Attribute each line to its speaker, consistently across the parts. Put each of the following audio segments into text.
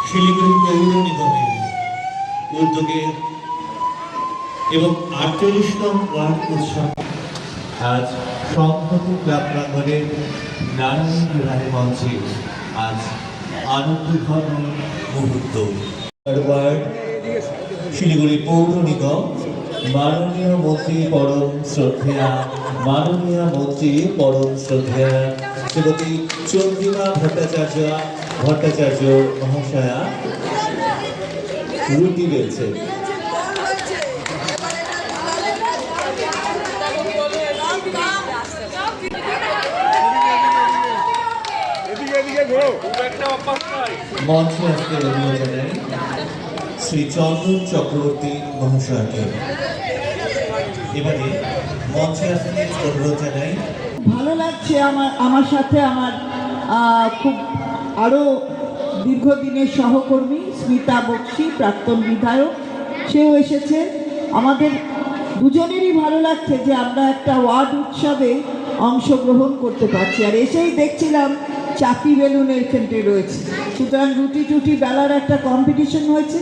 Speaker 1: শিলিগুড়ি পৌর নিগমের উদ্যোগে এবং 48তম ওয়ার্ড উৎসব আজ সংহতি ক্লাব প্রাঙ্গণের নারায়ণ বিহারের মঞ্চে আজ আনন্দঘন মুহূর্ত। ওয়ার্ড শিলিগুড়ি পৌর নিগম মাননীয় মন্ত্রী পরম শ্রদ্ধেয়া শ্রীমতী চন্দ্রিমা ভট্টাচার্য মহাশয়া রুটি বেলছেন। মঞ্চে আসতে অনুরোধ জানাই শ্রী চন্দন চক্রবর্তী মহাশয়কে। এবারে মঞ্চে আসতে অনুরোধ জানাই।
Speaker 2: ভালো লাগছে আমার সাথে আমার খুব আরও দীর্ঘদিনের সহকর্মী স্মিতা বক্সি, প্রাক্তন বিধায়ক, সেও এসেছে। আমাদের দুজনেরই ভালো লাগছে যে আমরা একটা ওয়ার্ড উৎসবে অংশগ্রহণ করতে পারছি। আর এসেই দেখছিলাম চাকি বেলুন এখানটায় রয়েছে, সুতরাং রুটি টুটি বেলার একটা কম্পিটিশন হয়েছে।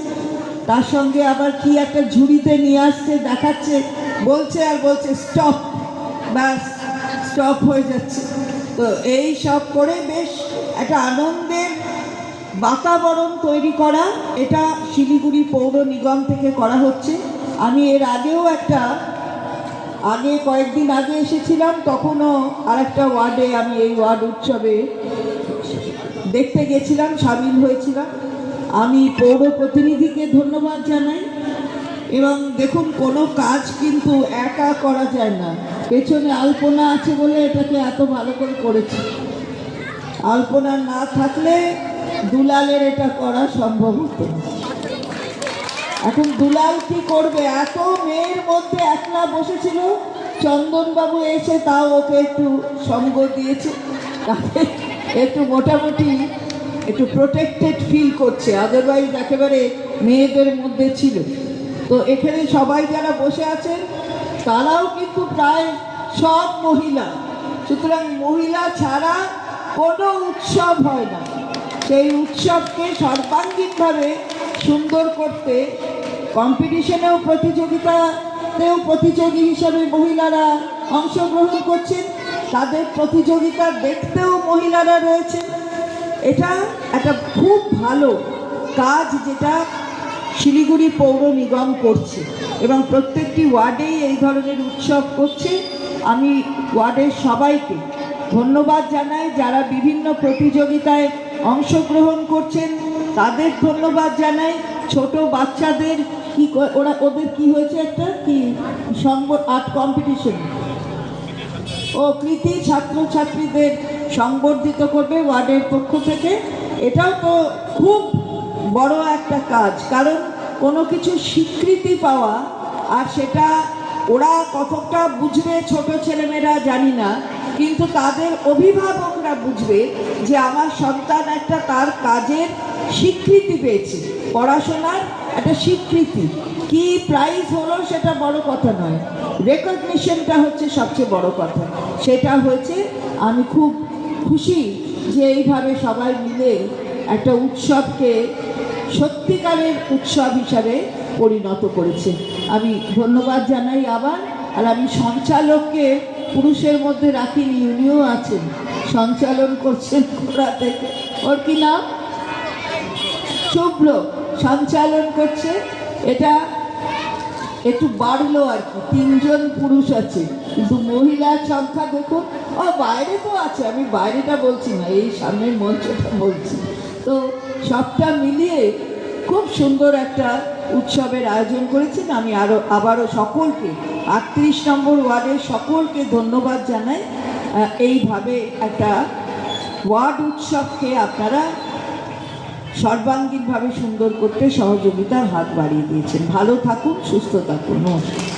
Speaker 2: তার সঙ্গে আবার কি একটা ঝুড়িতে নিয়ে আসছে, দেখাচ্ছে, বলছে স্টপ, ব্যাস স্টপ হয়ে যাচ্ছে। তো এই সব করে বেশ একটা আনন্দের বাতাবরণ তৈরি করা, এটা শিলিগুড়ি পৌর নিগম থেকে করা হচ্ছে। আমি এর আগেও কয়েকদিন আগে এসেছিলাম, তখনও আরেকটা ওয়ার্ডে আমি এই ওয়ার্ড উৎসবে দেখতে গেছিলাম, সামিল হয়েছিলাম। আমি পৌর প্রতিনিধিকে ধন্যবাদ জানাই। এবং দেখুন, কোনো কাজ কিন্তু একা করা যায় না, পেছনে আলপনা আছে বলে এটাকে এত ভালো করে করেছে। আলপনা না থাকলে দুলালের এটা করা সম্ভব হতো না। এখন দুলাল কি করবে, এত মেয়ের মধ্যে একলা বসেছিল, চন্দনবাবু এসে তাও ওকে একটু সঙ্গ দিয়েছে, তাকে একটু মোটামুটি একটু প্রোটেক্টেড ফিল করছে, আদারওয়াইজ একেবারে মেয়েদের মধ্যে ছিল। তো এখানে সবাই যারা বসে আছেন তারাও কিন্তু প্রায় সব মহিলা, সুতরাং মহিলা ছাড়া কোনো উৎসব হয় না। সেই উৎসবকে সর্বাঙ্গীনভাবে সুন্দর করতে কম্পিটিশনেও প্রতিযোগী হিসাবে মহিলারা অংশগ্রহণ করছেন, তাদের প্রতিযোগিতা দেখতেও মহিলারা রয়েছেন। এটা একটা খুব ভালো কাজ যেটা শিলিগুড়ি পৌর নিগম করছে এবং প্রত্যেকটি ওয়ার্ডেই এই ধরনের উৎসব করছে। আমি ওয়ার্ডের সবাইকে ধন্যবাদ জানাই, যারা বিভিন্ন প্রতিযোগিতায় অংশগ্রহণ করছেন তাদের ধন্যবাদ জানাই। ছোট বাচ্চাদের ওদের কি হয়েছে, একটা কি আর্ট কম্পিটিশন, কৃতি ছাত্রছাত্রীদের সংবর্ধিত করবে ওয়ার্ডের পক্ষ থেকে। এটাও তো খুব বড় একটা কাজ, কারণ কোনো কিছু স্বীকৃতি পাওয়া, আর সেটা ওরা কতটা বুঝবে ছোট ছেলেমেয়েরা জানি না, কিন্তু তাদের অভিভাবকরা বুঝবে যে আমার সন্তান একটা তার কাজের স্বীকৃতি পেয়েছে, পড়াশোনার একটা স্বীকৃতি। কি প্রাইজ হলো সেটা বড় কথা নয়, রেকগনিশনটা হচ্ছে সবচেয়ে বড় কথা। সেটা হয়েছে, আমি খুব খুশি যে এইভাবে সবাই মিলে একটা উৎসবকে সত্যিকারের উৎসব হিসাবে পরিণত করেছে। আমি ধন্যবাদ জানাই আবার। আর আমি সঞ্চালককে পুরুষের মধ্যে রাখিনি, উনিও আছেন, সঞ্চালন করছেন কোথা থেকে, ওর কি নাম, শুভ্র, সঞ্চালন করছে। এটা একটু বাড়লো আর কি, 3 জন পুরুষ আছে, কিন্তু মহিলার সংখ্যা দেখুন। বাইরে তো আছে, আমি বাইরেটা বলছি না, এই সামনের মঞ্চটা বলছি। তো সবটা মিলিয়ে খুব সুন্দর একটা উৎসবের আয়োজন করেছেন। আমি আবারও সকলকে, 38 নম্বর ওয়ার্ডের সকলকে ধন্যবাদ জানাই। এইভাবে একটা ওয়ার্ড উৎসবকে আপনারা সর্বাঙ্গীনভাবে সুন্দর করতে সহযোগিতার হাত বাড়িয়ে দিয়েছেন। ভালো থাকুন, সুস্থ থাকুন, নমস্কার।